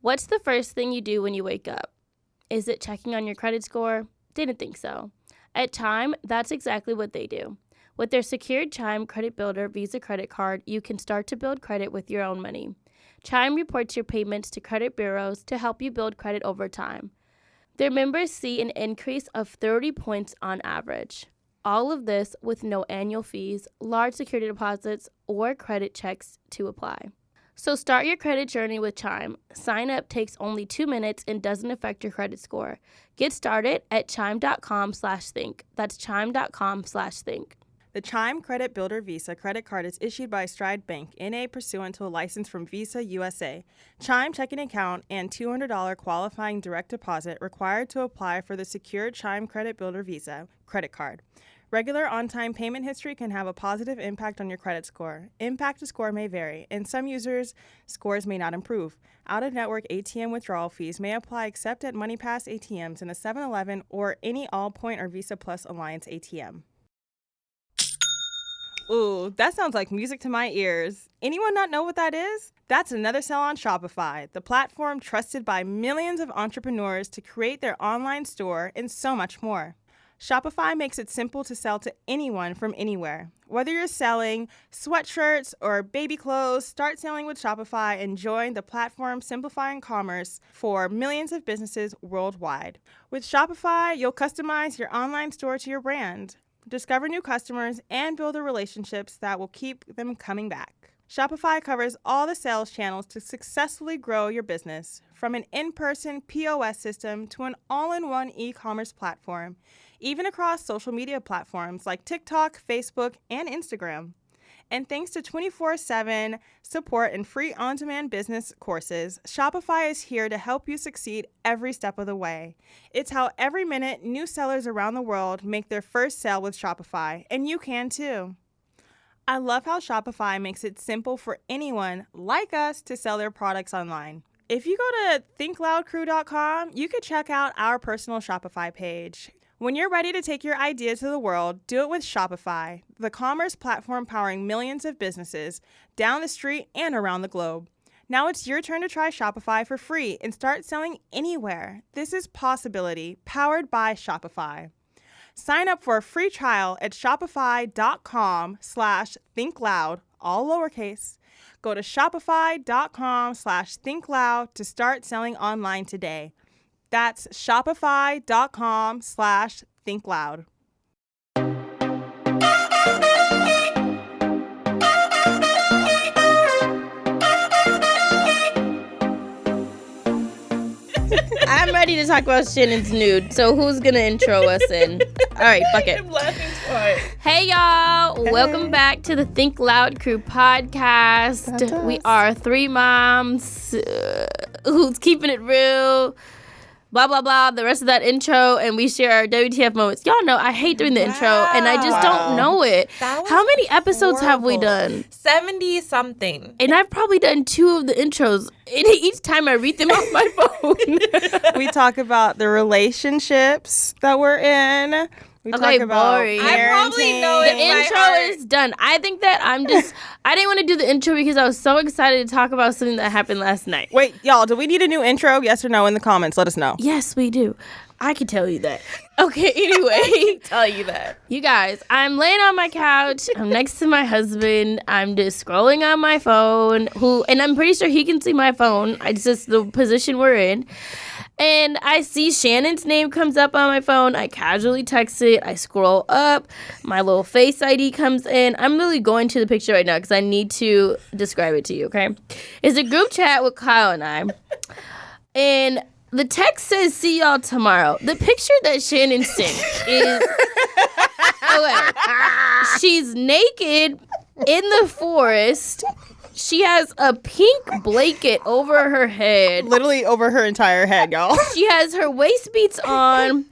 What's the first thing you do when you wake up? Is it checking on your credit score? Didn't think so. At Chime, that's exactly what they do. With their secured Chime Credit Builder Visa credit card, you can start to build credit with your own money. Chime reports your payments to credit bureaus to help you build credit over time. Their members see an increase of 30 points on average. All of this with no annual fees, large security deposits, or credit checks to apply. So start your credit journey with Chime. Sign up takes only 2 minutes and doesn't affect your credit score. Get started at chime.com/think. That's chime.com/think. The Chime Credit Builder Visa credit card is issued by Stride Bank, N.A. pursuant to a license from Visa USA. Chime checking account and $200 qualifying direct deposit required to apply for the secured Chime Credit Builder Visa credit card. Regular on-time payment history can have a positive impact on your credit score. Impact to score may vary, and some users' scores may not improve. Out-of-network ATM withdrawal fees may apply except at MoneyPass ATMs in a 7-Eleven or any Allpoint or Visa Plus Alliance ATM. Ooh, that sounds like music to my ears. Anyone not know what that is? That's another sell on Shopify, the platform trusted by millions of entrepreneurs to create their online store and so much more. Shopify makes it simple to sell to anyone from anywhere. Whether you're selling sweatshirts or baby clothes, start selling with Shopify and join the platform simplifying commerce for millions of businesses worldwide. With Shopify, you'll customize your online store to your brand, discover new customers, and build the relationships that will keep them coming back. Shopify covers all the sales channels to successfully grow your business, from an in-person POS system to an all-in-one e-commerce platform, even across social media platforms like TikTok, Facebook, and Instagram. And thanks to 24/7 support and free on-demand business courses, Shopify is here to help you succeed every step of the way. It's how every minute new sellers around the world make their first sale with Shopify, and you can too. I love how Shopify makes it simple for anyone like us to sell their products online. If you go to thinkloudcrew.com, you can check out our personal Shopify page. When you're ready to take your idea to the world, do it with Shopify, the commerce platform powering millions of businesses down the street and around the globe. Now it's your turn to try Shopify for free and start selling anywhere. This is Possibility, powered by Shopify. Sign up for a free trial at shopify.com/thinkloud, all lowercase. Go to shopify.com/thinkloud to start selling online today. That's shopify.com/thinkloud. I'm ready to talk about Shanan's nude, so who's going to intro us in? All right, fuck it. I'm laughing twice. Hey, y'all. Hey. Welcome back to the Think Loud Crew podcast. That's us. We are three moms who's keeping it real, blah, blah, blah, the rest of that intro, and we share our WTF moments. Y'all know I hate doing the intro, and I just don't know it. That was How many episodes have we horrible. done? 70-something. And I've probably done 2 of the intros. And each time I read them off my phone. We talk about the relationships that we're in. We Okay, talk about boring. I probably know The it. in my intro heart. is done. I think that I didn't want to do the intro because I was so excited to talk about something that happened last night. Wait, y'all, do we need a new intro? Yes or no in the comments? Let us know. Yes, we do. I can tell you that. Okay, anyway. Tell you that. You guys, I'm laying on my couch. I'm next to my husband. I'm just scrolling on my phone, and I'm pretty sure he can see my phone. It's just the position we're in. And I see Shannon's name comes up on my phone. I casually text it. I scroll up. My little Face ID comes in. I'm literally going to the picture right now because I need to describe it to you, okay? It's a group chat with Kyle and I. And the text says, see y'all tomorrow. The picture that Shannon sent is... Okay. She's naked in the forest. She has a pink blanket over her head. Literally over her entire head, y'all. She has her waist beats on.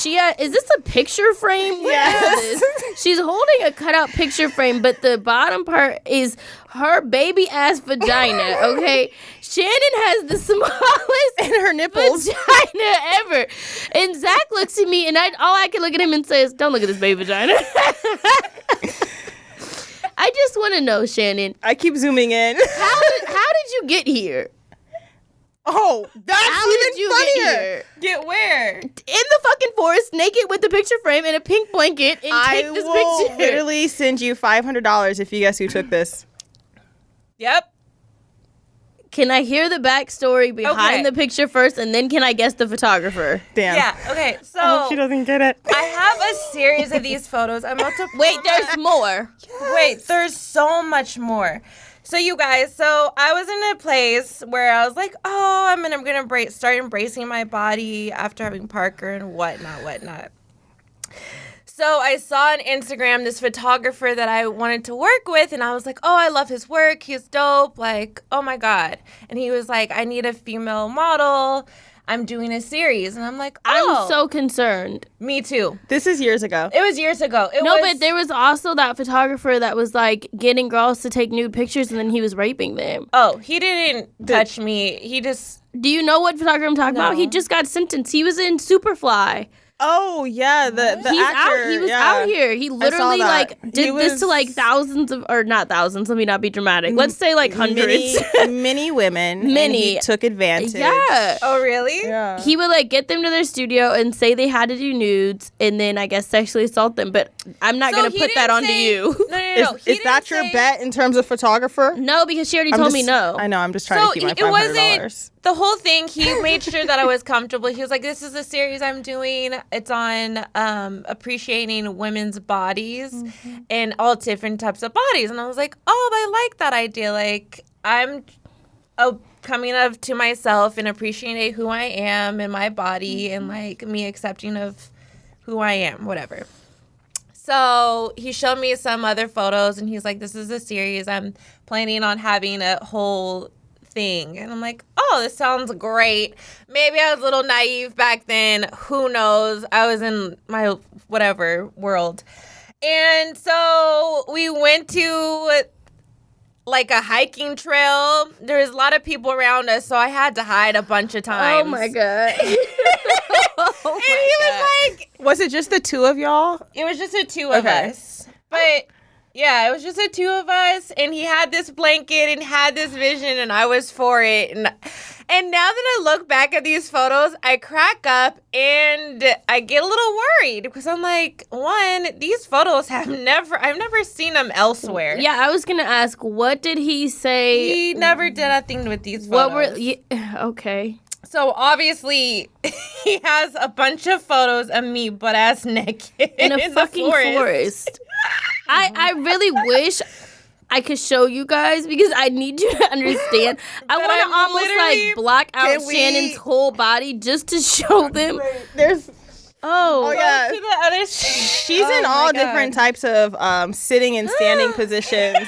Is this a picture frame? Yes. What is this? She's holding a cutout picture frame, but the bottom part is her baby ass vagina, okay? Shannon has the smallest And her nipples. vagina ever. And Zach looks at me, and all I can look at him and say is, don't look at this baby vagina. I just want to know, Shannon, I keep zooming in. how did you get here? Oh, that's How even did you funnier. get here? Get where? In the fucking forest, naked with the picture frame and a pink blanket, and I take this will picture. literally send you $500 if you guess who took this. Yep. Can I hear the backstory behind Okay. the picture first, and then can I guess the photographer? Damn. Yeah. Okay. So I hope she doesn't get it. I have a series of these photos. I'm about to Wait, there's more. Wait, there's so much more. So you guys, so I was in a place where I was like, oh, I'm gonna start embracing my body after having Parker and whatnot. So I saw on Instagram this photographer that I wanted to work with, and I was like, oh, I love his work. He's dope. Like, oh my God. And he was like, I need a female model. I'm doing a series. And I'm like, oh. I'm so concerned. Me too. This is years ago. It was years ago. But there was also that photographer that was like getting girls to take nude pictures, and then he was raping them. Oh, he didn't touch me. He just... Do you know what photographer I'm talking about? No. He just got sentenced. He was in Superfly. Oh, yeah. The He's actor. out. He was yeah. out here. He literally that. like did He this to was- like thousands of, or not thousands. Let me not be dramatic. Let's say like hundreds. Many women. And Many. he took advantage. Yeah. Oh, really? Yeah. He would like get them to their studio and say they had to do nudes, and then I guess sexually assault them. But I'm not So gonna he put that didn't onto say- you. No. Is He that didn't your say- bet in terms of photographer? No, because she already told me no. I know. I'm just trying So to keep my it wasn't $500. the whole thing. He made sure that I was comfortable. He was like, "This is a series I'm doing. It's on appreciating women's bodies and all different types of bodies." And I was like, "Oh, I like that idea. Like, I'm coming up to myself and appreciating who I am and my body and like me accepting of who I am, whatever." So he showed me some other photos, and he's like, "This is a series. I'm planning on having a whole thing." And I'm like, "Oh, this sounds great." Maybe I was a little naive back then. Who knows? I was in my whatever world. And so we went to like a hiking trail. There was a lot of people around us, so I had to hide a bunch of times. Oh my god. And he was like, Was it just the two of y'all? it was just the two of Okay. us. But yeah, it was just the two of us, and he had this blanket and had this vision, and I was for it. And now that I look back at these photos, I crack up and I get a little worried because I'm like, one, these photos I've never seen them elsewhere. Yeah, I was gonna ask, what did he say? He never did a thing with these photos. What were? Okay. So obviously, he has a bunch of photos of me butt ass naked In a the fucking forest. I really wish I could show you guys because I need you to understand. I But want to I'm almost literally- like block out Can we- Shannon's whole body just to show them. There's. Oh, Oh, yeah. To the other She's Oh in my all God. different types of sitting and standing positions.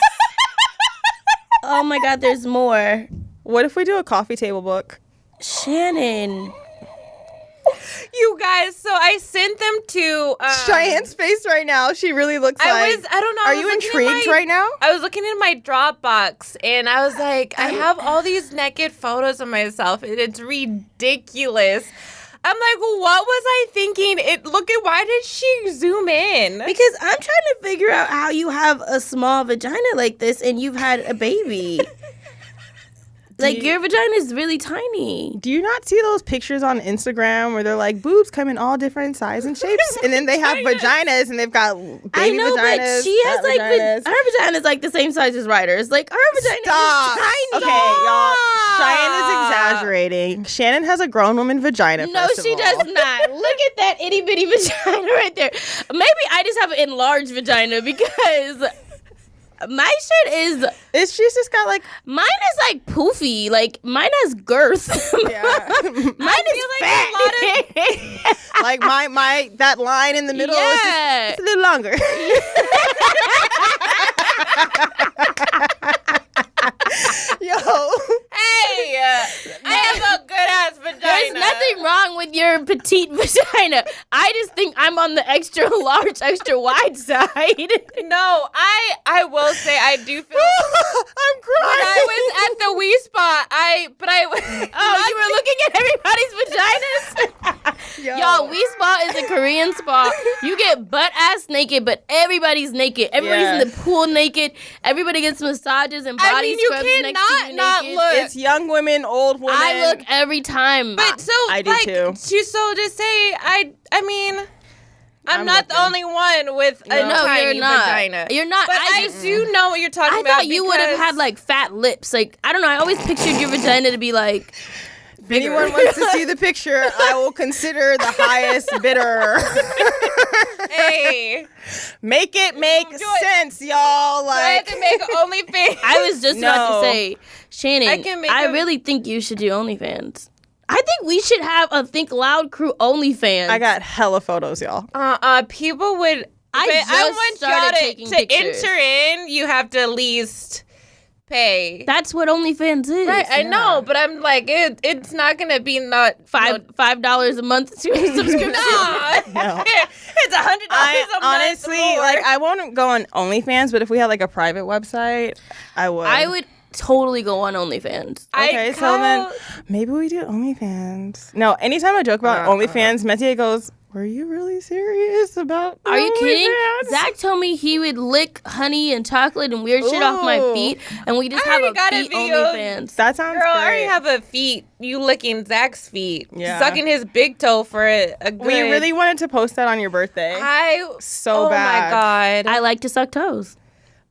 Oh my God, there's more. What if we do a coffee table book? Shannon. You guys, so I sent them to Cheyenne's face right now. She really looks like. I don't know. Are you intrigued right now? I was looking in my Dropbox and I was like, I have all these naked photos of myself and it's ridiculous. I'm like, what was I thinking? Why did she zoom in? Because I'm trying to figure out how you have a small vagina like this and you've had a baby. Like, your vagina is really tiny. Do you not see those pictures on Instagram where they're like boobs come in all different sizes and shapes, and then they have vaginas and they've got baby I know, vaginas. but she has fat like vaginas. her vagina is like the same size as Ryder's. Like her vagina Stop. is tiny. Okay, y'all. Cheyenne is exaggerating. Shannon has a grown woman vagina. No, first of she all. does not. Look at that itty bitty vagina right there. Maybe I just have an enlarged vagina because my shit is. She's just got like. Mine is like poofy. Like mine has girth. Yeah. Mine is fat. Like my that line in the middle is Yeah. just, it's a little longer. Yo. Hey, I have a good ass vagina. There's nothing wrong with your petite vagina. I just think I'm on the extra large, extra wide side. No, I will say I do feel. I'm When crying. I was at the Wii spot, Oh, you were looking at everybody's vaginas? Yo. Y'all, We Spa is a Korean spa. You get butt ass naked, but everybody's naked. Everybody's in the pool naked. Everybody gets massages and body scrubs next to you not naked. look. It's young women, old women. I look every time. But so, I do too. So to say, I mean, I'm not the only one with a tiny vagina. You're not. But I do know what you're talking about. I thought you would have had like fat lips. Like, I don't know. I always pictured your vagina to be like. If anyone wants to see the picture, I will consider the highest bidder. Hey, make it make sense, y'all. I have Like, to make OnlyFans. I was just about to say, Shannon, I a- really think you should do OnlyFans. I think we should have a Think Loud crew OnlyFans. I got hella photos, y'all. People would. I just want started y'all taking to pictures. enter in. You have to at least pay. That's what OnlyFans is. Right, I know, but I'm like, it's not gonna be not $5 a month subscription. No. It's $100 a month. Honestly, more. like, I won't go on OnlyFans, but if we had like a private website, I would. I would totally go on OnlyFans. Okay, so then maybe we do OnlyFans. No, anytime I joke about OnlyFans, Metier goes, "Were you really serious about Are you kidding? OnlyFans?" Zach told me he would lick honey and chocolate and weird shit off my Ooh. feet, and we just I have already got a a feet video. OnlyFans. That sounds Girl, I already great. have a feet. You licking Zach's feet. Yeah. Sucking his big toe for a good. We really wanted to post that on your birthday. So oh bad. my God. I like to suck toes.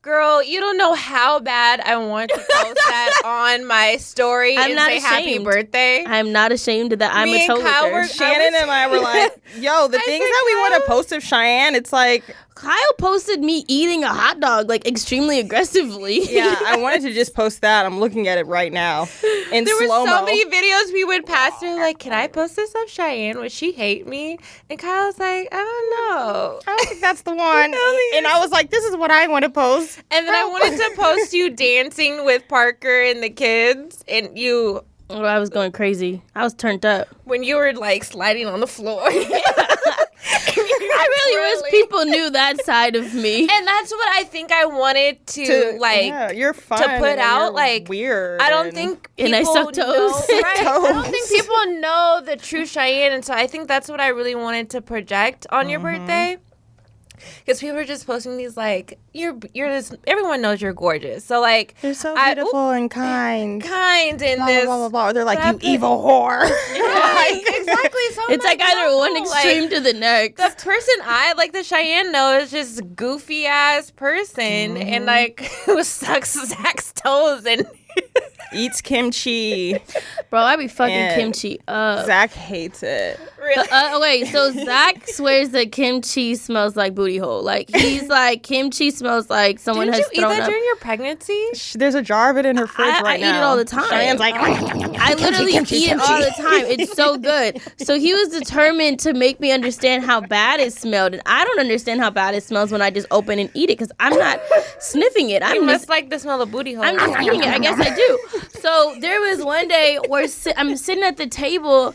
Girl, you don't know how bad I want to post that on my story I'm and not say happy ashamed. birthday. I'm not ashamed that I'm Me a toe and Kyle licker. were- Shannon and I were like, yo, the things said, that we want to Kyle- post of Cheyenne, it's like, Kyle posted me eating a hot dog like extremely aggressively. yeah, I wanted to just post that. I'm looking at it right now in There were slow-mo. so many videos we would pass through, like, can I post this of Cheyenne? Would she hate me? And Kyle's like, I don't know. I don't think that's the one. And I was like, this is what I want to post. And then I wanted to post you dancing with Parker and the kids, and you, Oh, I was going crazy. I was turned up. when you were, like, sliding on the floor. I really wish people knew that side of me. And that's what I think I wanted to like, yeah, you're fun. to put and out, you're like, weird. I don't and- think And I people suck toes. know, Suck right? I don't think toes. people know the true Cheyenne, and so I think that's what I really wanted to project on your birthday. Because people are just posting these like, you're this, everyone knows you're gorgeous. So like, You're so I- beautiful and kind. kind and Blah, this. blah, blah, blah. They're like, but you I feel- evil whore. Right, exactly. So I'm It's like either one no, extreme to the next. the person I like, the Cheyenne know, is just goofy ass person, and like who sucks Zach's toes and Eats kimchi. Bro, I be fucking And kimchi up. Zach hates it. really. Wait, so Zach swears that kimchi smells like booty hole. Like, he's like, kimchi smells like someone Didn't has you eat thrown that up. during your pregnancy? There's a jar of it in her fridge I right eat now. it all the time. Cheyenne's like, I literally eat it all the time. It's so good. So he was determined to make me understand how bad it smelled. And I don't understand how bad it smells when I just open and eat it because I'm not sniffing it. You I'm must just like the smell of booty hole. I'm just eating it. I guess I do. So there was one day where I'm sitting at the table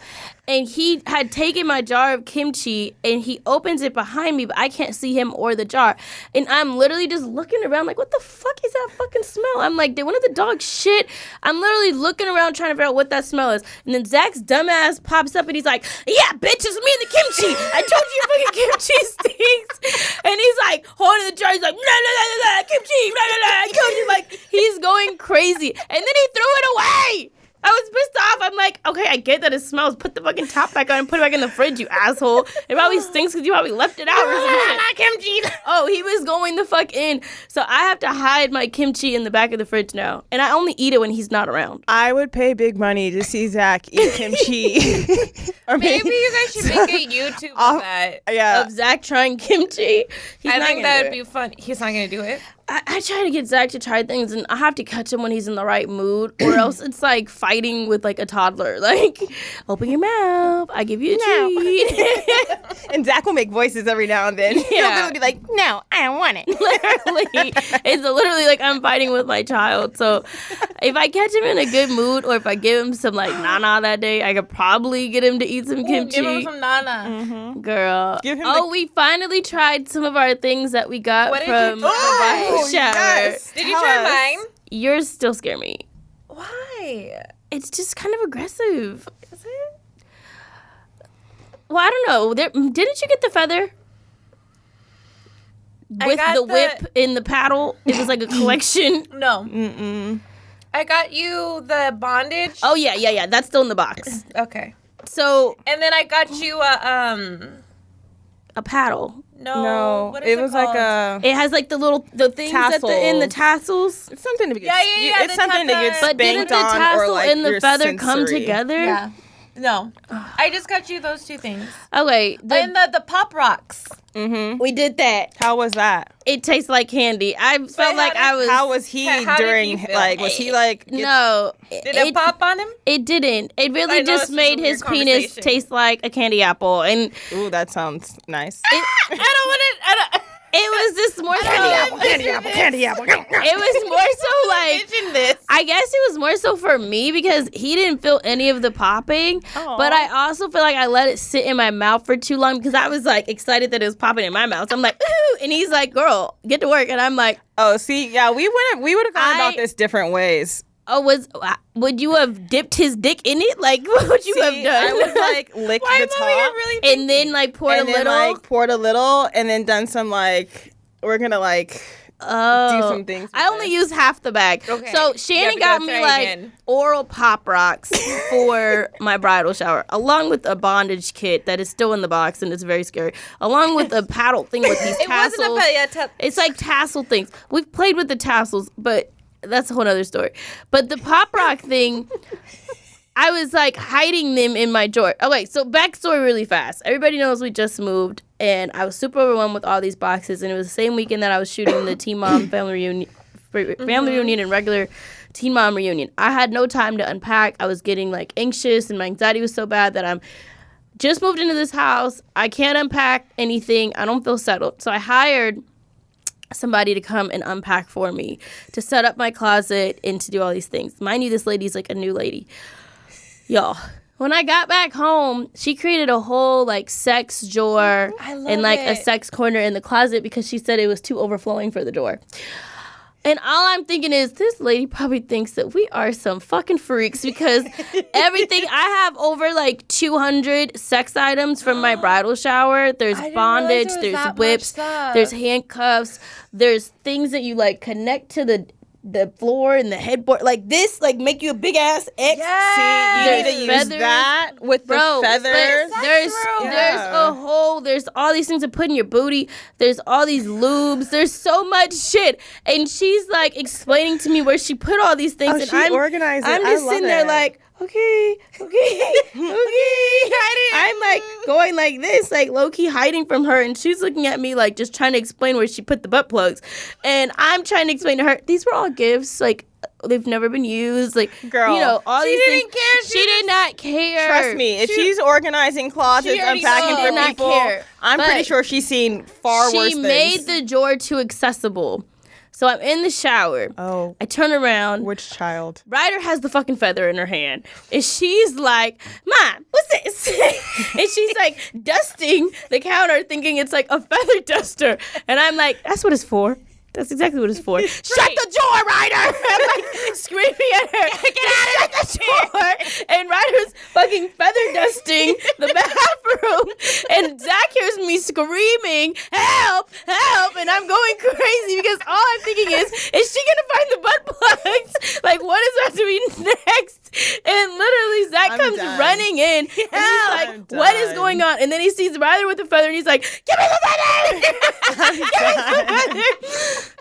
and he had taken my jar of kimchi and he opens it behind me, but I can't see him or the jar. And I'm literally just looking around like, what the fuck is that fucking smell? I'm like, did one of the dogs shit? I'm literally looking around trying to figure out what that smell is. And then Zach's dumbass pops up and he's like, yeah, bitch, it's me and the kimchi. I told you your fucking kimchi stinks. And he's like holding the jar. He's like, no, no, no, no, no, kimchi, no, no, no. I told you, like, he's going crazy. And then he threw it away. I was pissed off. I'm like, okay, I get that it smells. Put the fucking top back on and put it back in the fridge, you asshole. It probably stinks because you probably left it out or some shit. kimchi. Oh, he was going the fuck in. So I have to hide my kimchi in the back of the fridge now. And I only eat it when he's not around. I would pay big money to see Zach eat kimchi. Or Maybe you guys should make a YouTube of that. Yeah. Of Zach trying kimchi. He's I not think gonna that do would it. be fun. He's not gonna do it. I try to get Zach to try things, and I have to catch him when he's in the right mood, or else it's like fighting with like a toddler. Like, open your mouth, I give you a treat. And Zach will make voices every now and then. He'll Yeah. literally be like, no, I don't want it. Literally, it's literally like I'm fighting with my child. So, if I catch him in a good mood, or if I give him some like nana that day, I could probably get him to eat some kimchi. Give him some nana. Girl. Give him We finally tried some of our things that we got What did from you the try? bridal shower. yes. Did you Tell try us. mine? Yours still scare me. Why? It's just kind of aggressive. Is it? Well, I don't know. Didn't you get the feather? With the whip and the paddle? It was like a collection. No. Mm-mm. I got you the bondage. Oh, yeah. That's still in the box. Okay. So. And then I got you a paddle. No. What is it was called? like a. It has like the things at the end, the tassels. It's something to get. Yeah, It's something to get But didn't spanked the on, or tassel like and the your feather come sensory. together? Yeah. No. I just got you those two things. Okay. And the Pop Rocks. Mm-hmm. We did that. How was that? It tastes like candy. I felt like I was. How was he how did during? he feel? Like, was he like? No. Did it pop on him? It didn't. It really I know just this is a made weird his penis conversation. taste like a candy apple. And Ooh, that sounds nice. I don't want it. it was just more so. Candy apple. It was more so like. Envision this. I guess it was more so for me because he didn't feel any of the popping. Aw. But I also feel like I let it sit in my mouth for too long because I was like excited that it was popping in my mouth. So I'm like, ooh, and he's like, girl, get to work. And I'm like, Oh, see, yeah, we would have gone about this different ways. oh, would you have dipped his dick in it? Like, what would you have See, done? I would like lick Why the am I top really and then like poured and a then little. like poured a little and then done some like we're gonna like Oh, do some things with I only this. used half the bag. Okay. So You Shannon have to got go me try like again. oral pop rocks for my bridal shower, along with a bondage kit that is still in the box and it's very scary, along with a paddle thing with these It tassels. wasn't a It's like tassel things. We've played with the tassels, but that's a whole other story. But the pop rock thing, I was like hiding them in my drawer. Okay, so backstory really fast. Everybody knows we just moved, and I was super overwhelmed with all these boxes. And it was the same weekend that I was shooting the Teen Mom family reunion and regular Teen Mom reunion. I had no time to unpack. I was getting like anxious, and my anxiety was so bad that I'm just moved into this house. I can't unpack anything. I don't feel settled. So I hired somebody to come and unpack for me, to set up my closet and to do all these things. Mind you, this lady's like a new lady. Y'all, when I got back home, she created a whole like sex drawer and like a sex corner in the closet because she said it was too overflowing for the drawer. And all I'm thinking is, this lady probably thinks that we are some fucking freaks because everything, I have over like 200 sex items from my bridal shower. There's bondage, there's whips, there's handcuffs, there's things that you like connect to the floor and the headboard. Like this, like make you a big ass X. Yes. See, you need to There's use feathers. that with Bro, the feathers. there's Yeah. a whole, there's all these things to put in your booty. There's all these lubes. There's so much shit. And she's like explaining to me where she put all these things. Oh, and she I'm organized it. I'm I just love sitting there it. like, okay. I'm like going like this, like low key hiding from her, and she's looking at me like just trying to explain where she put the butt plugs, and I'm trying to explain to her these were all gifts, like they've never been used, like Girl, you know all she these didn't things. care. She did not care. Trust me, if she's organizing closets, She already unpacking knows. for Did not people, care. I'm But pretty sure she's seen far worse She things. made the drawer too accessible. So I'm in the shower. Oh, I turn around. which child? Ryder has the fucking feather in her hand. And she's like, Mom, what's this? And she's like dusting the counter thinking it's like a feather duster. And I'm like, that's what it's for. That's exactly what it's for. Shut the door, Ryder! I'm like screaming at her. Get out of the door! And Ryder's fucking feather dusting the bathroom. And Zach hears me screaming, help, help. And I'm going crazy because all I'm thinking is she gonna find the butt plugs? Like, what is about to be next? And literally, Zach I'm comes done. running in. And he's like, I'm what is done. going on? And then he sees Ryder with the feather, and he's like, give me the feather! Give me the feather!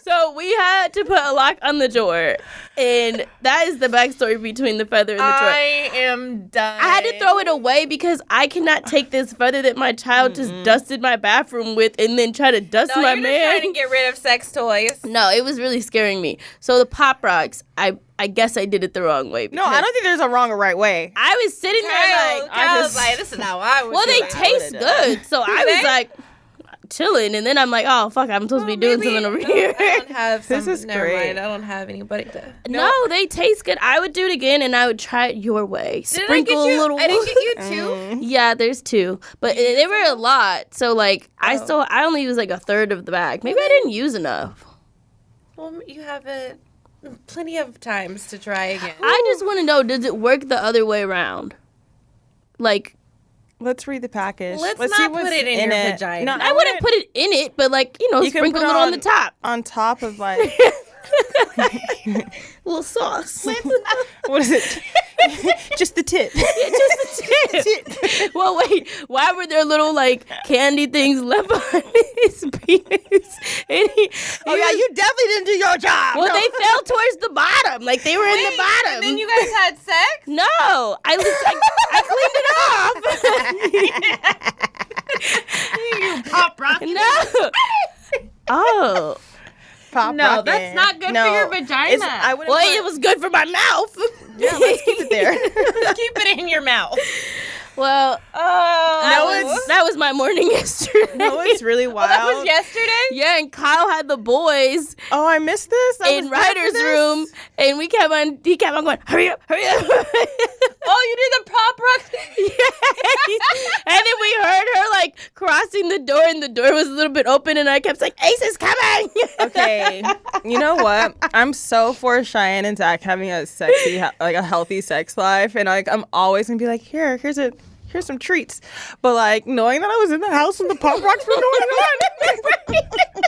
So we had to put a lock on the drawer. And that is the backstory between the feather and the drawer. I am done. I had to throw it away because I cannot take this feather that my child just dusted my bathroom with and then try to dust No, my you're man. just trying to get rid of sex toys. No, it was really scaring me. So the Pop Rocks, I guess I did it the wrong way. No, I don't think there's a wrong or right way. I was sitting there like, Kyle was just- like, this is how I was well, they doing it. taste good. So I was like chilling. And then I'm like, oh, fuck, I'm supposed to be doing something over here. I don't have This is never great. mind. I don't have anybody to. No, they taste good. I would do it again, and I would try it your way. Didn't Sprinkle I get you? a little. I didn't get you two. Yeah, there's two, but they were a lot. So like, I only used like a third of the bag. Maybe I didn't use enough. Well, you have it plenty of times to try again. I just want to know, does it work the other way around? Like, Let's read the package. Let's see not what's put it in your vagina. No, I wouldn't put it in it, but like, you know, You can sprinkle put it on the top. On top of like, little sauce. what is it? Just the tip. Yeah, just the tip. Well, wait. Why were there little like candy things left on his penis? And You definitely didn't do your job. well, they fell towards the bottom. Like they were in the bottom. And then you guys had sex? No, I cleaned it off. You pop rock. No. Oh. Pop No, rockin'. that's not good for your vagina. I wouldn't Well, put- it was good for my mouth. Yeah, let's keep it there. Keep it in your mouth. Well, that was my morning yesterday. No, it's really wild. That was yesterday? Yeah, and Kyle had the boys Oh, I missed this. in Ryder's room, and he kept on going, hurry up. Oh, you did the pop rock? And then we heard her like crossing the door, and the door was a little bit open, and I kept saying, Ace is coming. Okay, you know what? I'm so for Cheyenne and Zach having a sexy, like a healthy sex life, and like I'm always gonna be like, here's some treats, but like knowing that I was in the house when the pop rocks were going on.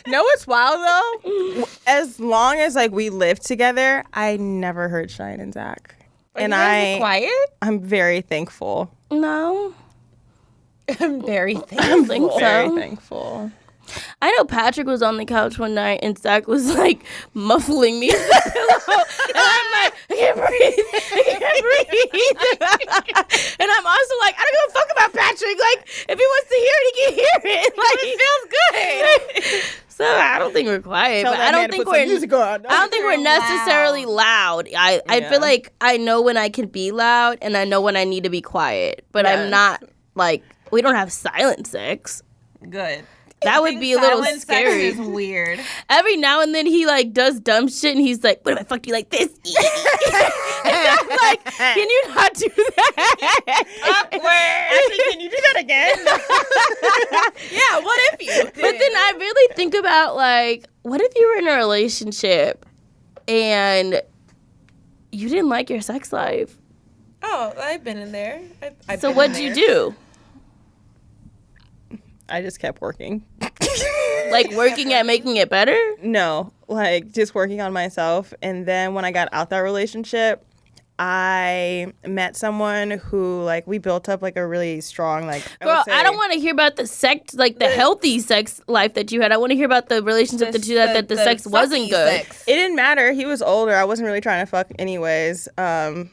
No, it's wild though. As long as like we lived together, I never heard Cheyenne and Zach, and Quiet? I'm very thankful. No, I'm very thankful. I don't think Very so. thankful. I know Patrick was on the couch one night, and Zach was like muffling me. And I'm like, I can't breathe. And I'm also like, I don't give a fuck about Patrick. Like, if he wants to hear it, he can hear it. Like, it feels good. So I don't think we're quiet, Tell but that I man don't to think put some we're. music on. I don't think we're necessarily loud. I Yeah. feel like I know when I can be loud, and I know when I need to be quiet. But I'm Yes. not like, we don't have silent sex. Good. That would be a little Silent scary. sex is weird. Every now and then he like does dumb shit, and he's like, "What if I fucked you like this?" And I'm like, "Can you not do that?" Actually, can you do that again? Yeah, what if you did? But then I really think about like, what if you were in a relationship and you didn't like your sex life? Oh, I've been in there. I've So been what'd in you there. do? I just kept working. Like working at making it better? No, like just working on myself. And then when I got out that relationship, I met someone who like we built up like a really strong like. Girl, I don't want to hear about the sex, like the healthy sex life that you had. I want to hear about the relationship that you had that the sex wasn't sucky good. sex. It didn't matter. He was older. I wasn't really trying to fuck anyways. Oh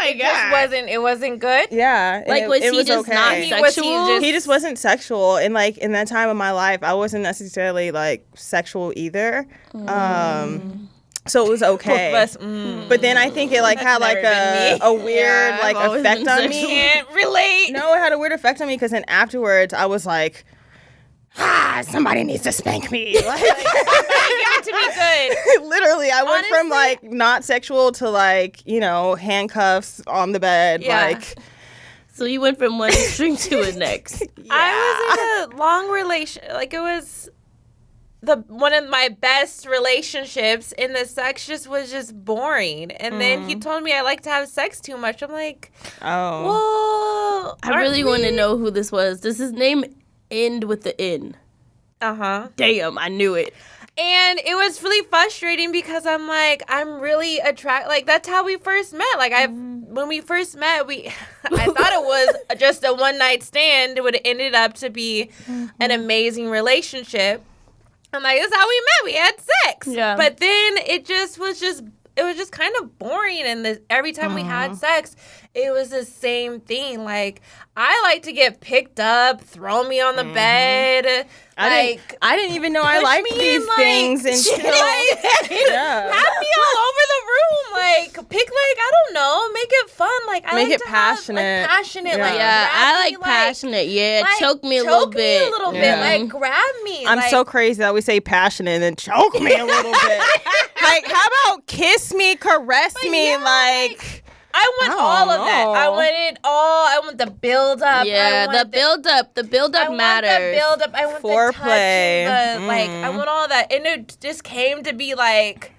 my god! It wasn't good. Yeah. and Like, was it he just not okay. sexual? He just wasn't sexual, and like in that time of my life, I wasn't necessarily like sexual either. So it was okay. But then I think it like had like never been a weird Yeah, like I've always effect been on sexual. me. Can't relate. No, it had a weird effect on me because then afterwards I was like, somebody needs to spank me. Like, Give it to me good. literally, I went from Honestly- like not sexual to like, you know, handcuffs on the bed. Yeah. Like, So you went from one extreme to the next. I was in a long relation. Like it was one of my best relationships, and the sex was just boring. And then he told me I like to have sex too much. I'm like, oh. well, I really want to know who this was. Does his name end with the N? Damn, I knew it. And it was really frustrating because I'm like, I'm really attracted. Like that's how we first met. Like when we first met, I thought it was just a one night stand. It would have ended up to be an amazing relationship. I'm like, this is how we met. We had sex. Yeah. But then it was just kind of boring. And every time we had sex, it was the same thing. Like, I like to get picked up, throw me on the bed. I didn't even know I push liked me these and, like, things until yeah. have me all over the room. Like, pick, like, I don't know, make it fun. Like, I Make like it to passionate. Have, like, passionate. Yeah. Like, Yeah, grab I me, like passionate. Yeah, like, choke me a little bit. Choke me a little bit. Yeah. Like, grab me. I'm like, so crazy that we say passionate and then choke me a little bit. Like, how about kiss me, caress me, yeah, like I want I all don't of that. I know. want it all. I want the build up. Yeah, the build up. The build up matters. I want the build up. I want Foreplay. the touch. Like, I want all that. And it just came to be like,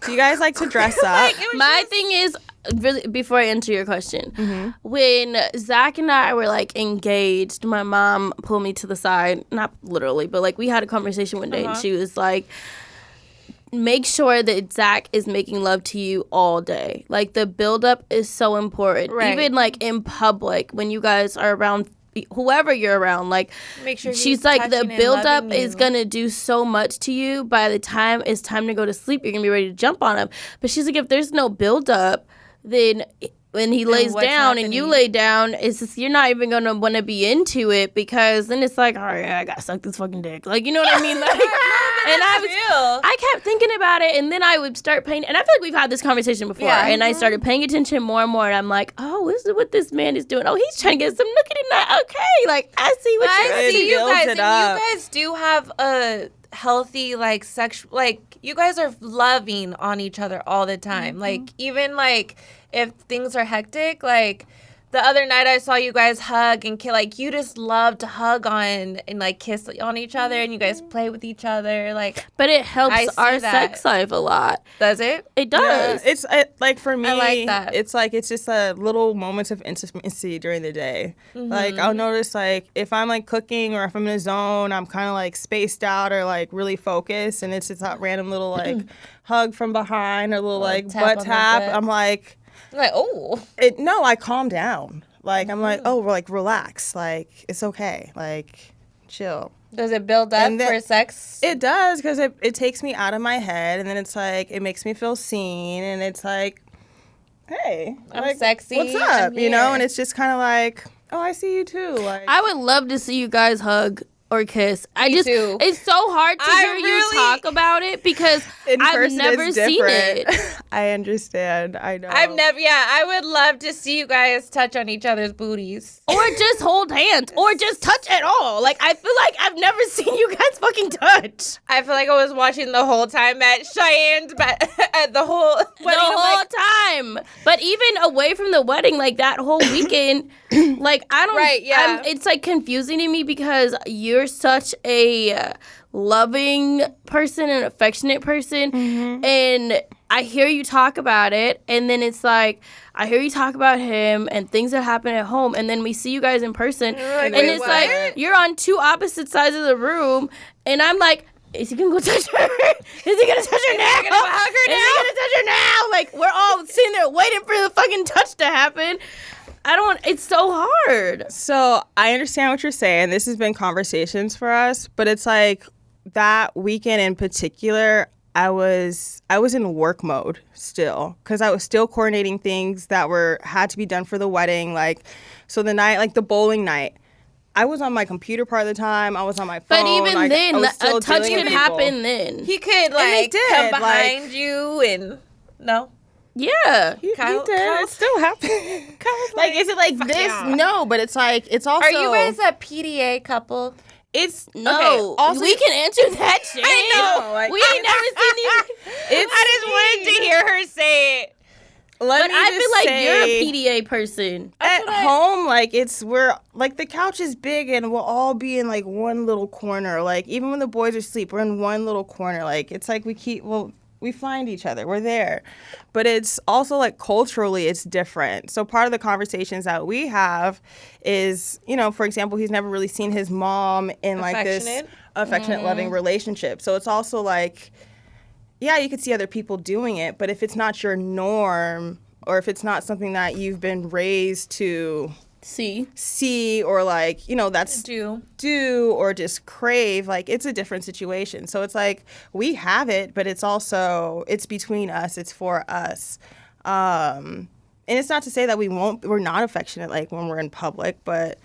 Do you guys like to dress up? My thing is, really, before I answer your question, when Zach and I were like engaged, my mom pulled me to the side, not literally, but like we had a conversation one day, and she was like, make sure that Zach is making love to you all day. Like, the buildup is so important. Right. Even like in public, when you guys are around whoever you're around, like, Make sure she's like, the touching and buildup loving is you. gonna do so much to you. By the time it's time to go to sleep, you're gonna be ready to jump on him. But she's like, if there's no buildup, then when he lays what's down and you happening? lay down, it's just, you're not even gonna want to be into it, because then it's like, all right, I gotta suck this fucking dick, like, you know what I mean? Like, and I kept thinking about it, and then I would start paying, and I feel like we've had this conversation before, Yeah. and I started paying attention more and more, and I'm like, oh, this is what this man is doing. Oh, he's trying to get some nookie tonight. Okay, like, I see what you're I see you builds guys, it and up. you guys do have a healthy, like, sexual, like, you guys are loving on each other all the time. Like, even, like, if things are hectic, like, the other night I saw you guys hug and like, you just love to hug on and, like, kiss on each other, and you guys play with each other, like. But it helps I see our that. sex life a lot. Does it? It Yeah, does. like for me, like that. it's like it's just a little moments of intimacy during the day. Like, I'll notice, like, if I'm like cooking or if I'm in a zone, I'm kind of like spaced out or like really focused, and it's just that random little like hug from behind or little like tap butt on the tap. butt. I'm like, Like, oh. no, I calm down. Like, I'm like, oh, like, relax. Like, it's okay. Like, chill. Does it build up And then- for sex? It does, because it takes me out of my head, and then it's like, it makes me feel seen, and it's like, hey, I'm like, sexy, what's up? I'm You know, here. and it's just kind of like, oh, I see you too. Like, I would love to see you guys hug or kiss. Me too. It's so hard to I hear you really- talk about it, because in I've person never it's seen different. it. I understand. I know. I would love to see you guys touch on each other's booties. Or just hold hands, or just touch at all. Like, I feel like I've never seen you guys fucking touch. I feel like I was watching the whole time at Cheyenne's, but at the whole wedding. The I'm whole like, time. But even away from the wedding, like that whole weekend, like, I don't. Right, yeah. It's like confusing to me, because you're such a loving person, an affectionate person, and I hear you talk about it, and then it's like, I hear you talk about him and things that happen at home, and then we see you guys in person, and wait, it's what? like, you're on two opposite sides of the room, and I'm like, is he gonna go touch her? Is he gonna touch her now? he gonna hug her Is he gonna touch her now? Like, we're all sitting there waiting for the fucking touch to happen. It's so hard. So I understand what you're saying. This has been conversations for us, but it's like that weekend in particular, I was in work mode still, because I was still coordinating things that had to be done for the wedding. Like, so the night, like the bowling night, I was on my computer part of the time. I was on my phone. But even like, then, I was a still touch dealing could with people. happen then. he could they like did, come like- behind you and no. Yeah. He Kyle- did. Kyle- It still happened. Like, is it like this? yeah. No, but it's like, it's also. Are you guys a PDA couple? It's No. okay, also, we can answer that, Shane. I know, like- we ain't never seen these. I just wanted to hear her say it. Let But me I just feel like say, you're a PDA person. at home, like, we're like, the couch is big and we'll all be in like one little corner. Like, even when the boys are asleep, we're in one little corner. Like, it's like we find each other. We're there. But it's also like culturally it's different. So part of the conversations that we have is, you know, for example, he's never really seen his mom in like this affectionate, loving relationship. So it's also like, yeah, you could see other people doing it, but if it's not your norm, or if it's not something that you've been raised to see, or like, you know, that's do or just crave, like, it's a different situation. So it's like, we have it, but it's also, it's between us, it's for us. And it's not to say that we're not affectionate, like, when we're in public, but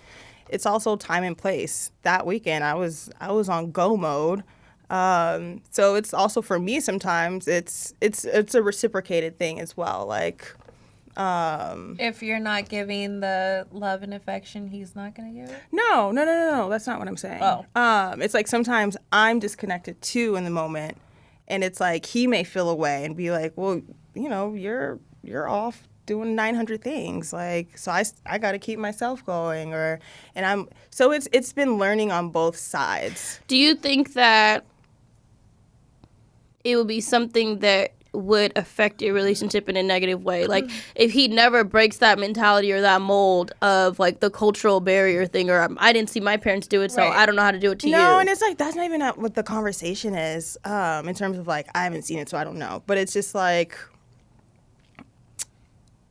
it's also time and place. That weekend, I was on go mode. So it's also, for me, sometimes it's a reciprocated thing as well. Like, If you're not giving the love and affection, he's not gonna give it. no, that's not what I'm saying. Oh. It's like sometimes I'm disconnected too in the moment, and it's like he may feel away and be like, well, you know, you're off doing 900 things, like, so I got to keep myself going, so it's been learning on both sides. Do you think that it would be something that would affect your relationship in a negative way. Like, if he never breaks that mentality or that mold of, like, the cultural barrier thing, or I didn't see my parents do it, so I don't know how to do it to you. No, and it's like, that's not even what the conversation is in terms of, like, I haven't seen it, so I don't know. But it's just, like,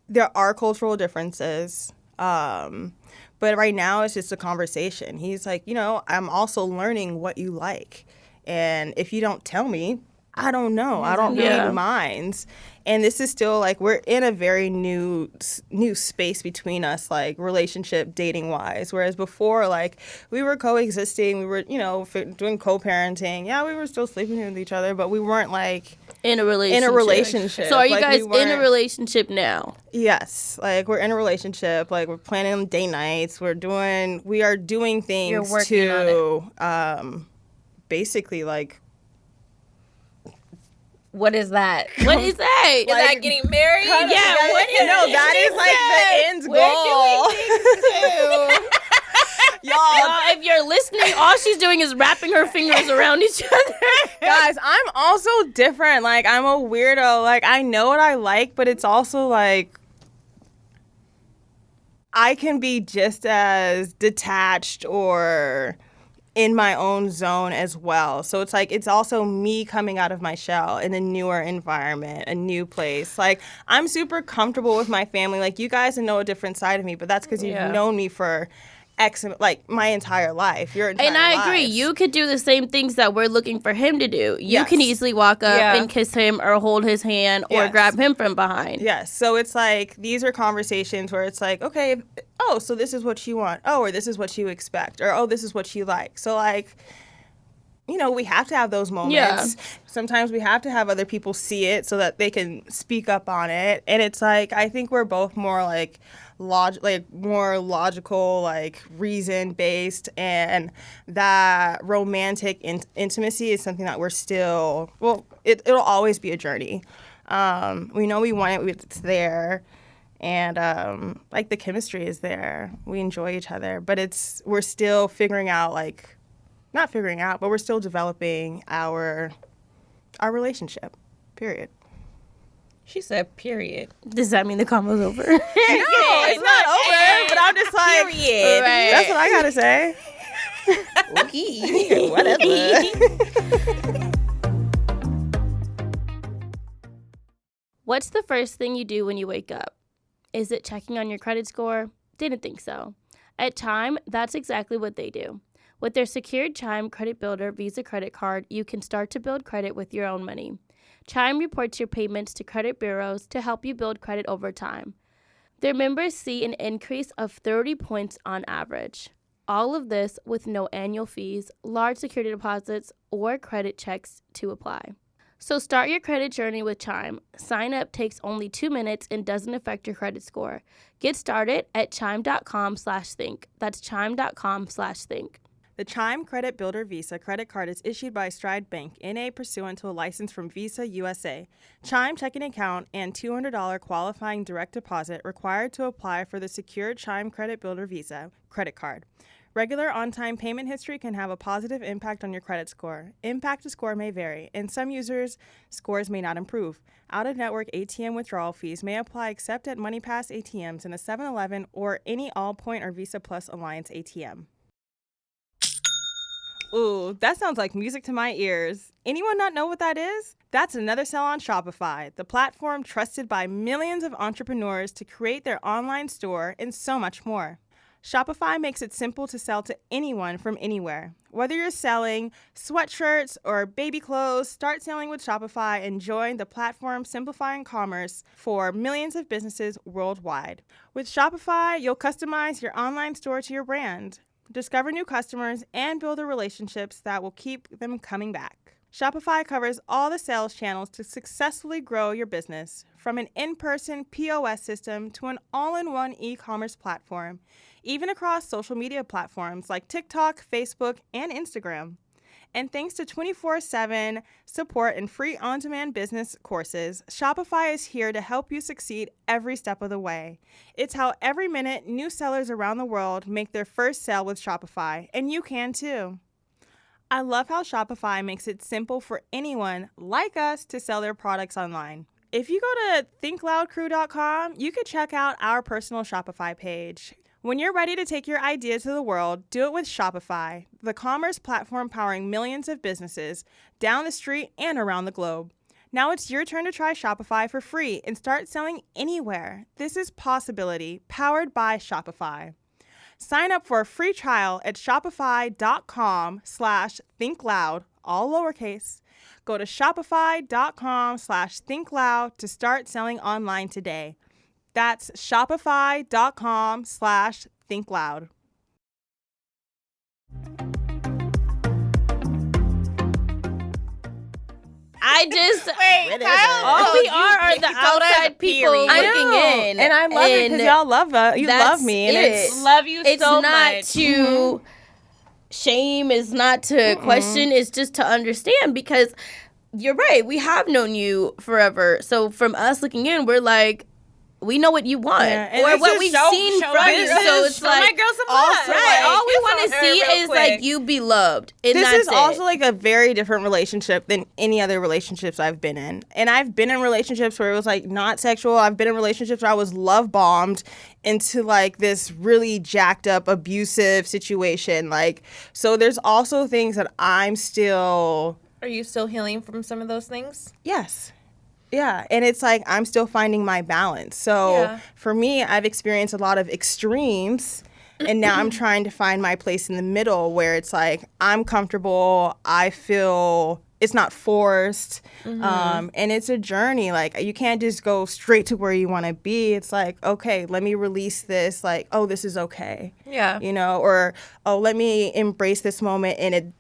there are cultural differences. But right now, it's just a conversation. He's like, I'm also learning what you like. And if you don't tell me, I don't know. I don't read minds. And this is still, like, we're in a very new space between us, like, relationship, dating-wise. Whereas before, like, we were coexisting. We were, doing co-parenting. Yeah, we were still sleeping with each other, but we weren't, like... In a relationship. So are you guys in a relationship now? Yes. Like, we're in a relationship. Like, we're planning date nights. We are doing things You're working to basically, like... What is that? What is that? Is that getting married? Yeah, what is No, that is, like, the end goal. Y'all, if you're listening, all she's doing is wrapping her fingers around each other. Guys, I'm also different. Like, I'm a weirdo. Like, I know what I like, but it's also, like, I can be just as detached or in my own zone as well. So it's like, it's also me coming out of my shell in a newer environment, a new place. Like, I'm super comfortable with my family. Like, you guys know a different side of me, but that's because you've known me for my entire life. And I agree. You could do the same things that we're looking for him to do. You can easily walk up and kiss him or hold his hand or grab him from behind. Yes. So it's like, these are conversations where it's like, okay, so this is what you want. Or this is what you expect. Or, this is what you like. So, like, we have to have those moments. Yeah. Sometimes we have to have other people see it so that they can speak up on it. And it's like, I think we're both more like more logical, like reason-based, and that romantic intimacy is something that we're still, it'll always be a journey. We know we want it, it's there, and like the chemistry is there. We enjoy each other, but we're still figuring out, like, not figuring out, but we're still developing our relationship, period. She said, period. Does that mean the combo's over? No, it's not over, but I'm just like, period. Right. That's what I gotta say. Okay, whatever. What's the first thing you do when you wake up? Is it checking on your credit score? Didn't think so. At Chime, that's exactly what they do. With their secured Chime Credit Builder Visa credit card, you can start to build credit with your own money. Chime reports your payments to credit bureaus to help you build credit over time. Their members see an increase of 30 points on average. All of this with no annual fees, large security deposits, or credit checks to apply. So start your credit journey with Chime. Sign up takes only 2 minutes and doesn't affect your credit score. Get started at chime.com/think. That's chime.com/think. The Chime Credit Builder Visa credit card is issued by Stride Bank, N.A. pursuant to a license from Visa USA. Chime checking account and $200 qualifying direct deposit required to apply for the secured Chime Credit Builder Visa credit card. Regular on-time payment history can have a positive impact on your credit score. Impact to score may vary, and some users' scores may not improve. Out-of-network ATM withdrawal fees may apply except at MoneyPass ATMs in a 7-Eleven or any Allpoint or Visa Plus Alliance ATM. Ooh, that sounds like music to my ears. Anyone not know what that is? That's another sell on Shopify, the platform trusted by millions of entrepreneurs to create their online store and so much more. Shopify makes it simple to sell to anyone from anywhere. Whether you're selling sweatshirts or baby clothes, start selling with Shopify and join the platform simplifying commerce for millions of businesses worldwide. With Shopify, you'll customize your online store to your brand, discover new customers, and build the relationships that will keep them coming back. Shopify covers all the sales channels to successfully grow your business, from an in-person POS system to an all-in-one e-commerce platform, even across social media platforms like TikTok, Facebook, and Instagram. And thanks to 24/7 support and free on-demand business courses, Shopify is here to help you succeed every step of the way. It's how every minute new sellers around the world make their first sale with Shopify, and you can too. I love how Shopify makes it simple for anyone like us to sell their products online. If you go to thinkloudcrew.com, you can check out our personal Shopify page. When you're ready to take your idea to the world, do it with Shopify, the commerce platform powering millions of businesses down the street and around the globe. Now it's your turn to try Shopify for free and start selling anywhere. This is Possibility, powered by Shopify. Sign up for a free trial at shopify.com/thinkloud, all lowercase. Go to shopify.com/thinkloud to start selling online today. That's shopify.com/thinkloud. I just Wait, all we are the outside people period. looking in, And I love it because y'all love you love me, and it's love you it's so not much. to shame, it's not to question, it's just to understand, because you're right, we have known you forever. So from us looking in, we're like, we know what you want, and or it's what just we've show seen us. from you. So it's Show my like, girl some also, love. right, all we Kiss want on to her see real is like quick. you be loved, and this that's is also it. like a very different relationship than any other relationships I've been in. And I've been in relationships where it was like not sexual. I've been in relationships where I was love bombed into like this really jacked up abusive situation. Like, so there's also things that I'm still. Are you still healing from some of those things? Yes. Yeah, and it's like I'm still finding my balance. So Yeah. for me, I've experienced a lot of extremes, and now I'm trying to find my place in the middle where it's like I'm comfortable, I feel it's not forced, and it's a journey. Like, you can't just go straight to where you want to be. It's like, okay, let me release this, like, oh, this is okay. Yeah. You know, or, oh, let me embrace this moment, and